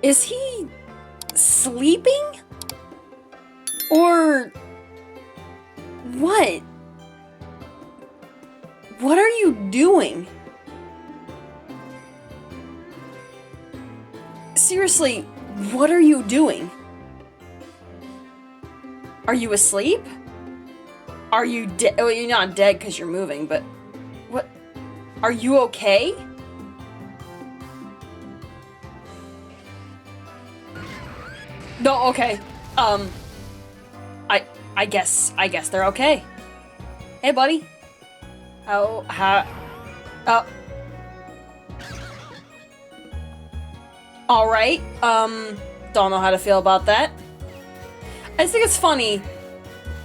Is he sleeping? Or what? What are you doing? Seriously, what are you doing? Are you asleep? Are you dead? Oh, you're not dead because you're moving, but what? Are you okay? No, okay. I guess they're okay. Hey, buddy. Oh, all right. Don't know how to feel about that. I just think it's funny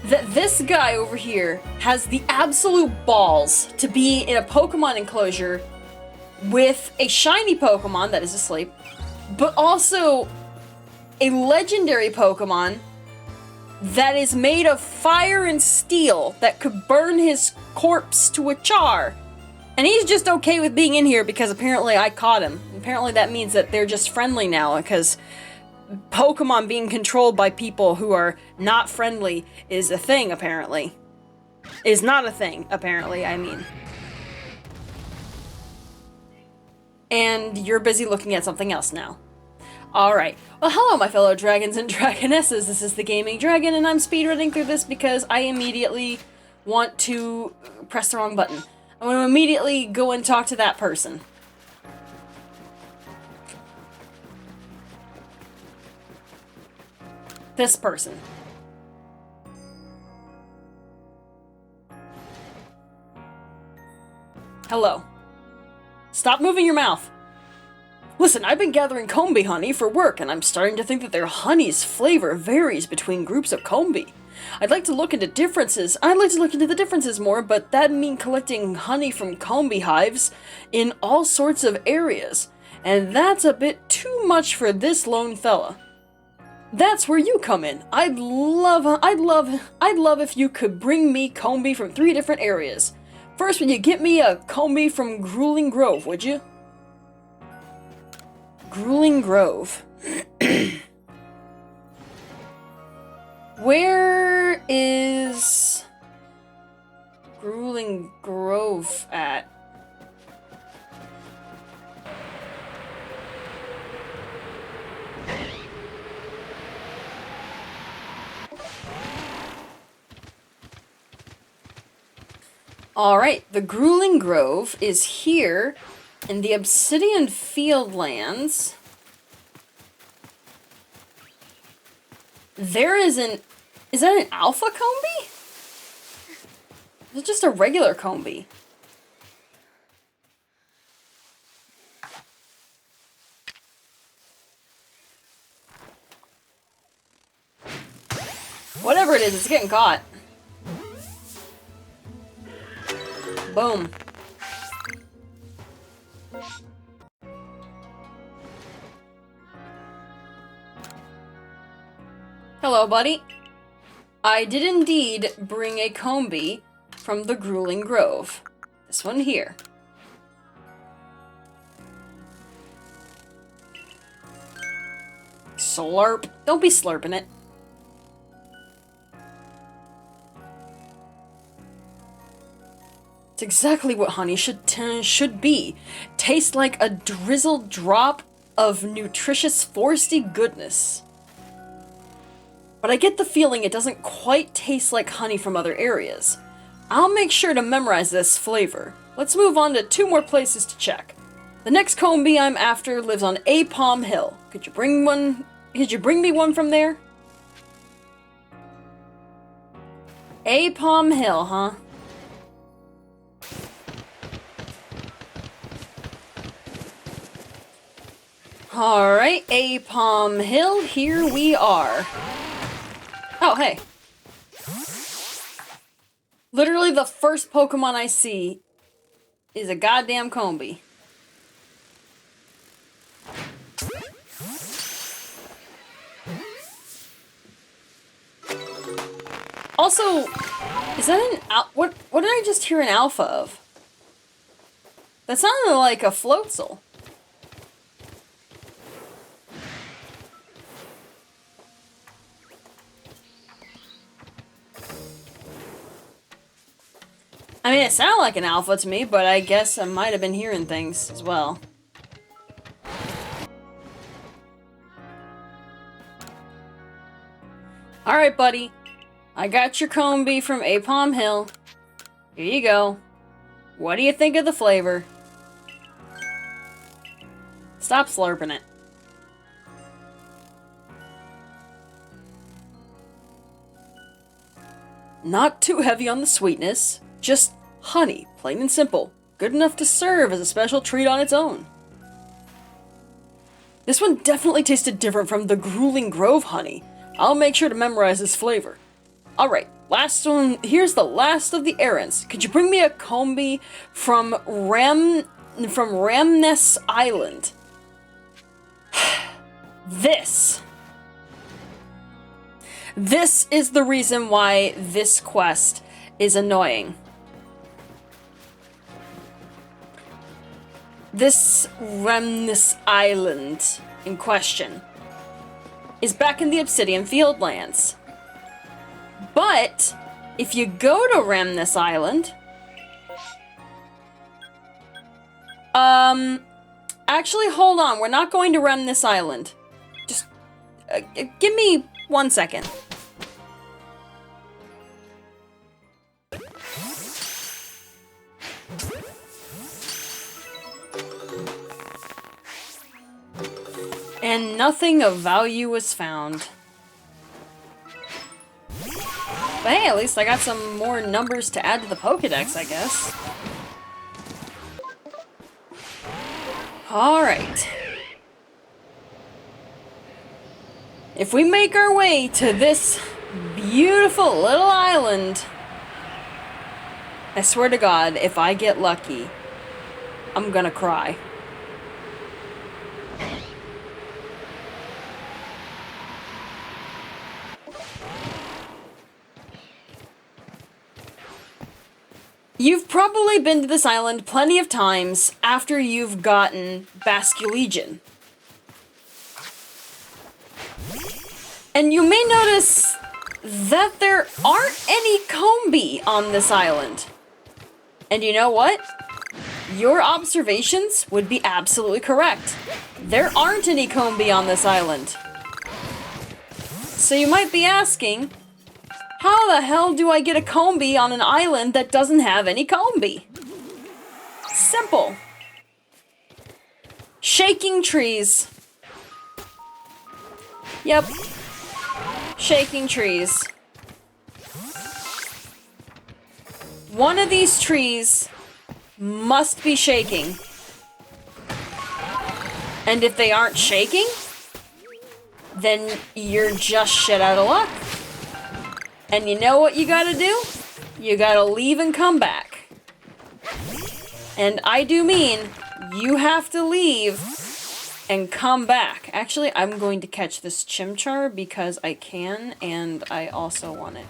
that this guy over here has the absolute balls to be in a Pokemon enclosure with a shiny Pokemon that is asleep, but also a legendary Pokemon that is made of fire and steel that could burn his corpse to a char. And he's just okay with being in here because apparently I caught him. Apparently that means that they're just friendly now, because Pokemon being controlled by people who are not friendly is a thing, apparently. Is not a thing, apparently, I mean. And you're busy looking at something else now. Alright. Well, hello, my fellow dragons and dragonesses. This is the Gaming Dragon, and I'm speedrunning through this because I immediately want to press the wrong button. I'm going to immediately go and talk to that person. This person. Hello. Stop moving your mouth. Listen, I've been gathering Combee honey for work, and I'm starting to think that their honey's flavor varies between groups of Combee. I'd like to look into the differences more, but that'd mean collecting honey from Combee hives in all sorts of areas, and that's a bit too much for this lone fella. That's where you come in. I'd love if you could bring me Combee from 3 different areas. First, would you get me a Combee from Grueling Grove, would you? Grueling Grove. Where is Grueling Grove at? Alright, the Grueling Grove is here in the Obsidian Fieldlands. There is is that an alpha Combee? It's just a regular Combee. Whatever it is, it's getting caught. Boom. Hello, buddy. I did indeed bring a Combee from the Grueling Grove. This one here. Slurp. Don't be slurping it. It's exactly what honey should be. Taste like a drizzled drop of nutritious foresty goodness. But I get the feeling it doesn't quite taste like honey from other areas. I'll make sure to memorize this flavor. Let's move on to 2 more places to check. The next Combee I'm after lives on Palm Hill. Could you bring me one from there? Palm Hill, huh? Alright, Palm Hill, here we are. Oh, hey. Literally the first Pokemon I see is a goddamn Combee. Also, is that an what did I just hear an alpha of? That sounded like a Floatzel. It sounded like an alpha to me, but I guess I might have been hearing things as well. Alright, buddy. I got your Combee from Apom Hill. Here you go. What do you think of the flavor? Stop slurping it. Not too heavy on the sweetness, just honey, plain and simple. Good enough to serve as a special treat on its own. This one definitely tasted different from the Grueling Grove honey. I'll make sure to memorize this flavor. Alright, last one. Here's the last of the errands. Could you bring me a Combee from Ramness Island? This is the reason why this quest is annoying. This Ramness Island in question is back in the Obsidian Fieldlands. But if you go to Ramness Island, actually, hold on. We're not going to Ramness Island. Just give me 1 second. And nothing of value was found. But hey, at least I got some more numbers to add to the Pokédex, I guess. Alright. If we make our way to this beautiful little island, I swear to God, if I get lucky, I'm gonna cry. You've probably been to this island plenty of times after you've gotten Basculegion. And you may notice that there aren't any Combee on this island. And you know what? Your observations would be absolutely correct. There aren't any Combee on this island. So you might be asking, how the hell do I get a Combee on an island that doesn't have any Combee? Simple. Shaking trees. Yep. Shaking trees. One of these trees must be shaking. And if they aren't shaking, then you're just shit out of luck. And you know what you gotta do? You gotta leave and come back. And I do mean, you have to leave and come back. Actually, I'm going to catch this Chimchar because I can, and I also want it.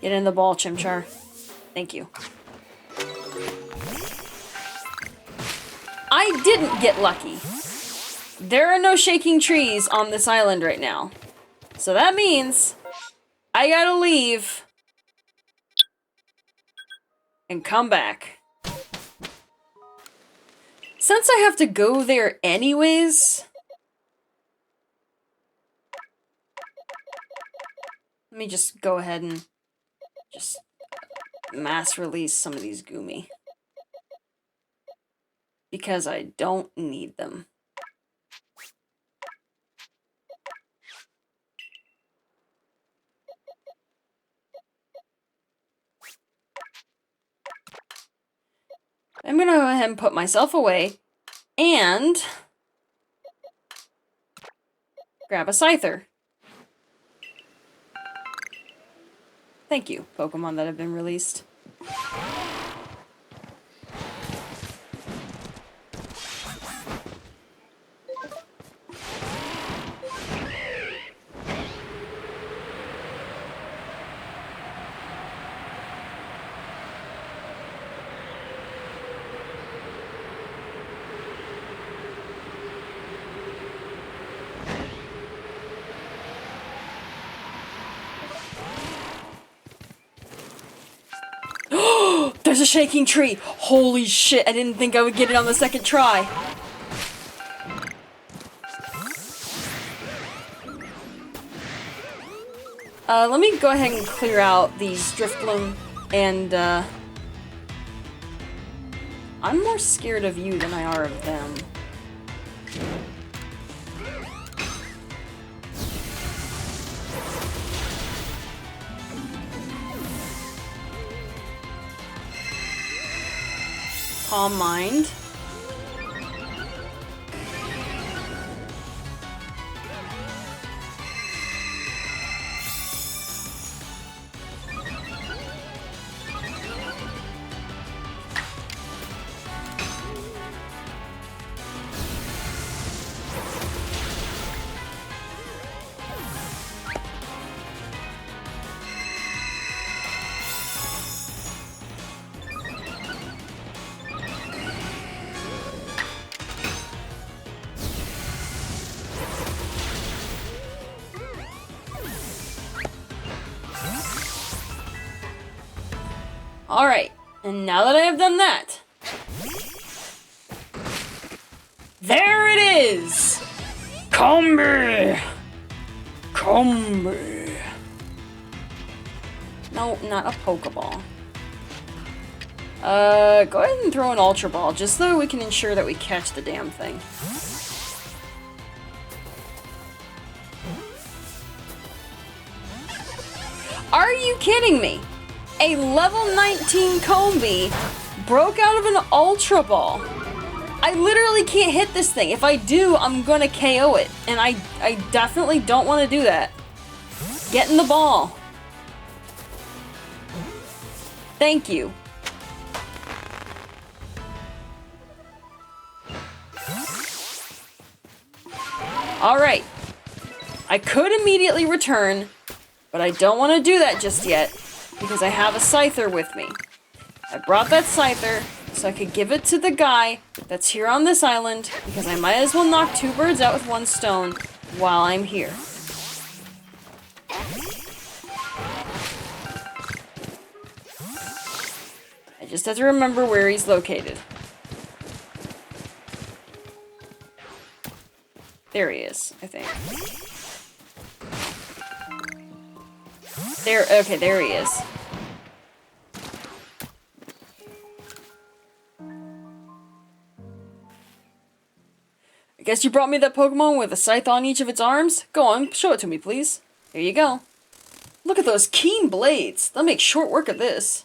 Get in the ball, Chimchar. Thank you. I didn't get lucky. There are no shaking trees on this island right now. So that means I gotta leave and come back. Since I have to go there anyways, let me just go ahead and just mass release some of these Goomy. Because I don't need them. I'm gonna go ahead and put myself away and grab a Scyther. Thank you, Pokemon that have been released. There's a shaking tree! Holy shit, I didn't think I would get it on the second try. Let me go ahead and clear out these Driftloom, and, I'm more scared of you than I are of them. Calm mind. Alright, and now that I have done that, there it is! Combee! Combee! No, not a Pokeball. Go ahead and throw an Ultra Ball, just so we can ensure that we catch the damn thing. Are you kidding me? A level 19 Combee broke out of an Ultra Ball. I literally can't hit this thing. If I do, I'm gonna KO it. And I definitely don't want to do that. Get in the ball. Thank you. Alright. I could immediately return, but I don't want to do that just yet, because I have a Scyther with me. I brought that Scyther so I could give it to the guy that's here on this island, because I might as well knock two birds out with one stone while I'm here. I just have to remember where he's located. There he is, I think. There, okay, there he is. I guess you brought me that Pokemon with a scythe on each of its arms? Go on, show it to me, please. Here you go. Look at those keen blades. They'll make short work of this.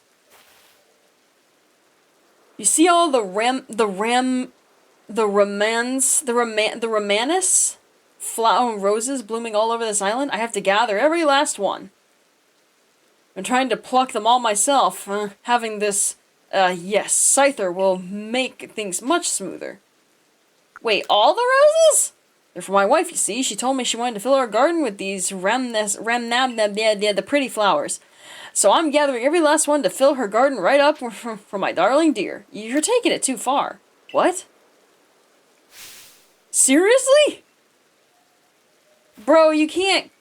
You see all the Ramanis flower roses blooming all over this island? I have to gather every last one. I'm trying to pluck them all myself. Having this, yes, Scyther will make things much smoother. Wait, all the roses? They're for my wife, you see. She told me she wanted to fill our garden with these the pretty flowers. So I'm gathering every last one to fill her garden right up for my darling dear. You're taking it too far. What? Seriously? Bro, you can't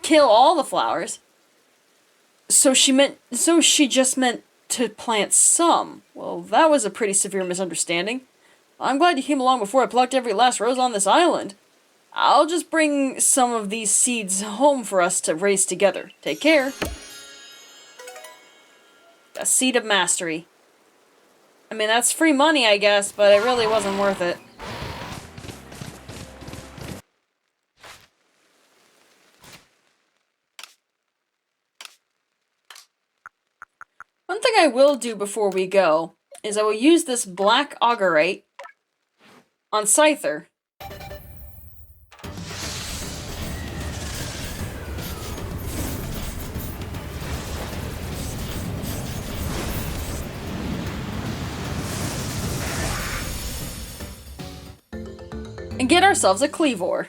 kill all the flowers. So she just meant to plant some. Well, that was a pretty severe misunderstanding. I'm glad you came along before I plucked every last rose on this island. I'll just bring some of these seeds home for us to raise together. Take care. A seed of mastery. I mean, that's free money, I guess, but it really wasn't worth it. One thing I will do before we go is I will use this black augurite on Scyther. And get ourselves a Cleavor.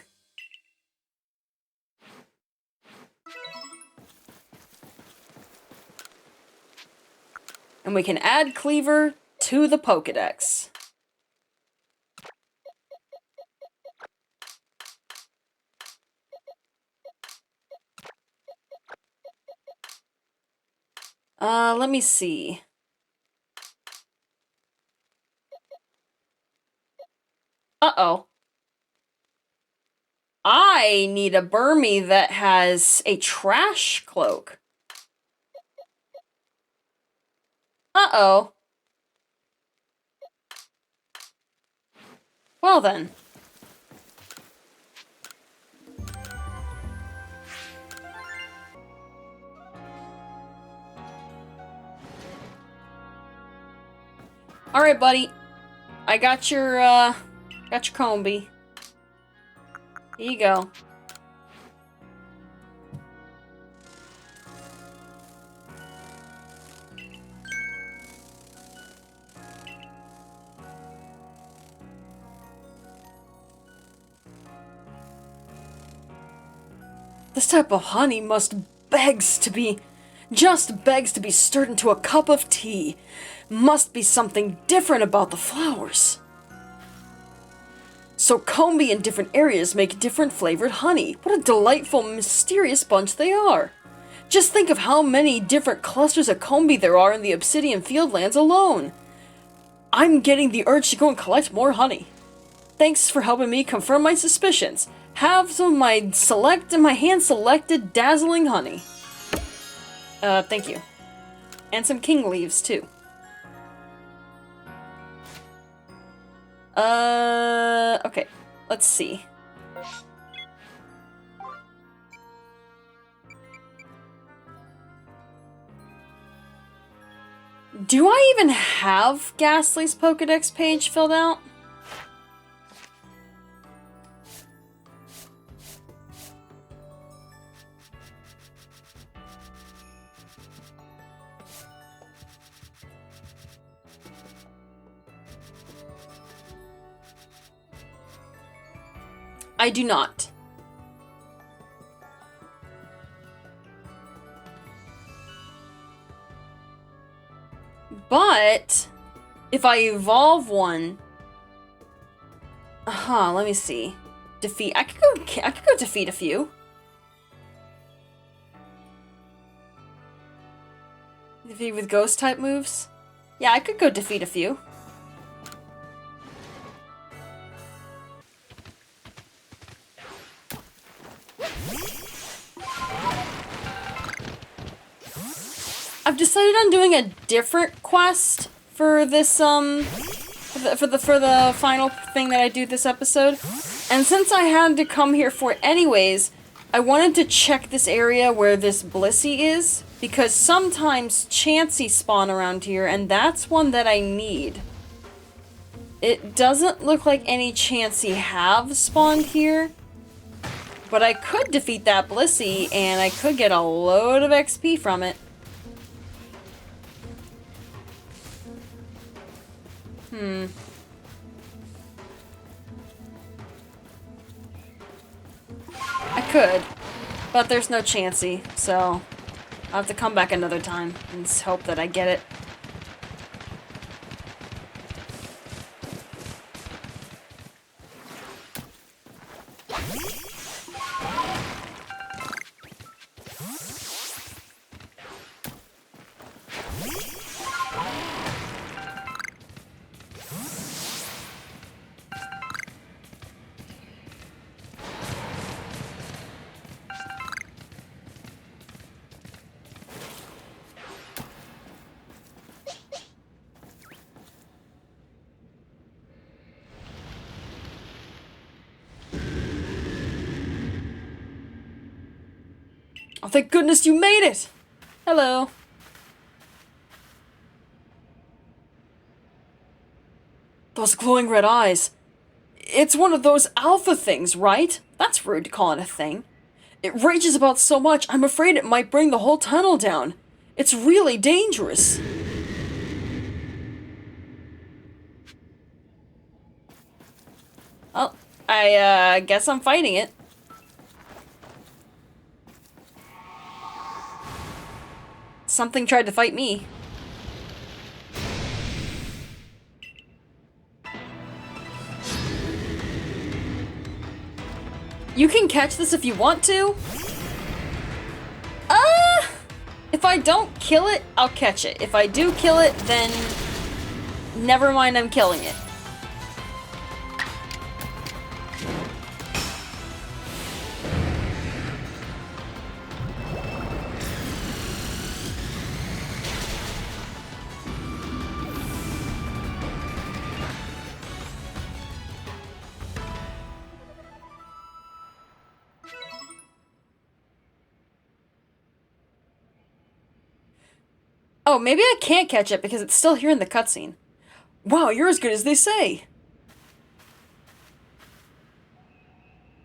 And we can add Cleaver to the Pokédex. Let me see. Uh-oh. I need a Burmy that has a trash cloak. Uh-oh. Well then. Alright, buddy. I got your Combee. Here you go. This type of honey just begs to be stirred into a cup of tea. Must be something different about the flowers. So Combee in different areas make different flavored honey. What a delightful, mysterious bunch they are. Just think of how many different clusters of Combee there are in the Obsidian Fieldlands alone. I'm getting the urge to go and collect more honey. Thanks for helping me confirm my suspicions. Have some of my hand-selected dazzling honey. Thank you. And some king leaves, too. Okay. Let's see. Do I even have Ghastly's Pokedex page filled out? I do not. But if I evolve one, let me see. Defeat. I could go defeat a few. Defeat with ghost type moves. Yeah, I could go defeat a few. I've decided on doing a different quest for this, for the final thing that I do this episode. And since I had to come here for it anyways, I wanted to check this area where this Blissey is, because sometimes Chansey spawn around here, and that's one that I need. It doesn't look like any Chansey have spawned here, but I could defeat that Blissey, and I could get a load of XP from it. I could, but there's no Chansey, so I'll have to come back another time and hope that I get it. Oh, thank goodness you made it! Hello. Those glowing red eyes. It's one of those alpha things, right? That's rude to call it a thing. It rages about so much, I'm afraid it might bring the whole tunnel down. It's really dangerous. Well, I guess I'm fighting it. Something tried to fight me. You can catch this if you want to. If I don't kill it, I'll catch it. If I do kill it, then never mind, I'm killing it. Oh, maybe I can't catch it because it's still here in the cutscene. Wow, you're as good as they say.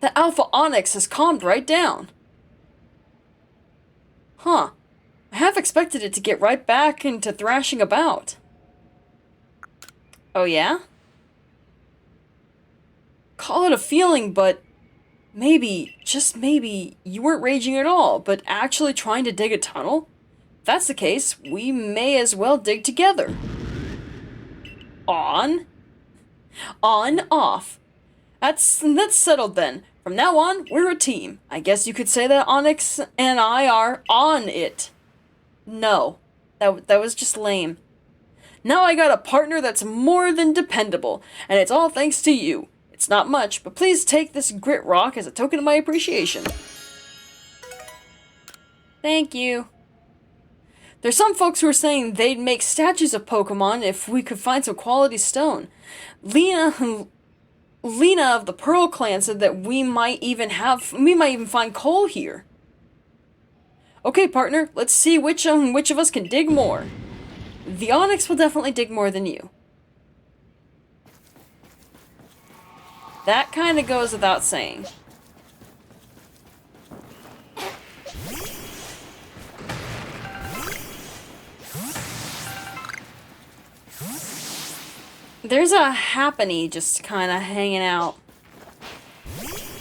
The Alpha Onyx has calmed right down. Huh. I half expected it to get right back into thrashing about. Oh yeah? Call it a feeling, but maybe, just maybe, you weren't raging at all, but actually trying to dig a tunnel? If that's the case, we may as well dig together. On? On, off. That's settled then. From now on, we're a team. I guess you could say that Onyx and I are on it. No. That was just lame. Now I got a partner that's more than dependable, and it's all thanks to you. It's not much, but please take this grit rock as a token of my appreciation. Thank you. There's some folks who are saying they'd make statues of Pokémon if we could find some quality stone. Lena of the Pearl Clan said that we might even find coal here. Okay, partner, let's see which of us can dig more. The Onyx will definitely dig more than you. That kind of goes without saying. There's a Happiny just kind of hanging out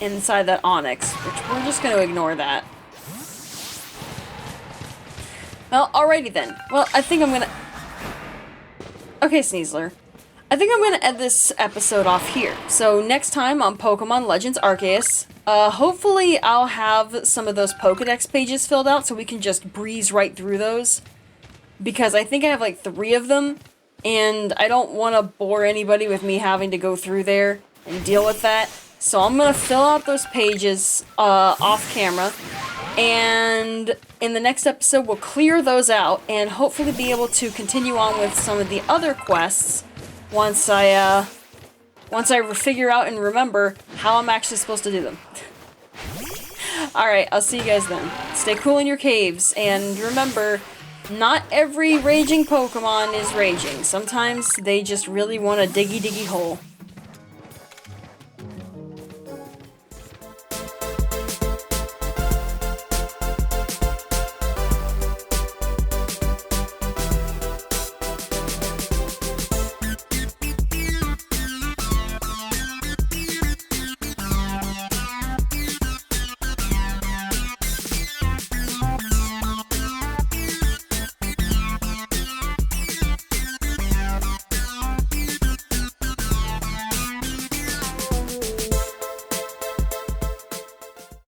inside that Onyx, which we're just going to ignore that. Well, alrighty then. Well, I think I'm gonna... Okay, Sneasler. I think I'm gonna end this episode off here. So next time on Pokemon Legends Arceus, hopefully I'll have some of those Pokedex pages filled out so we can just breeze right through those. Because I think I have like 3 of them, and I don't want to bore anybody with me having to go through there and deal with that. So I'm gonna fill out those pages off camera, and in the next episode we'll clear those out and hopefully be able to continue on with some of the other quests once I figure out and remember how I'm actually supposed to do them. Alright, I'll see you guys then. Stay cool in your caves, and remember, not every raging Pokemon is raging. Sometimes they just really want a diggy hole.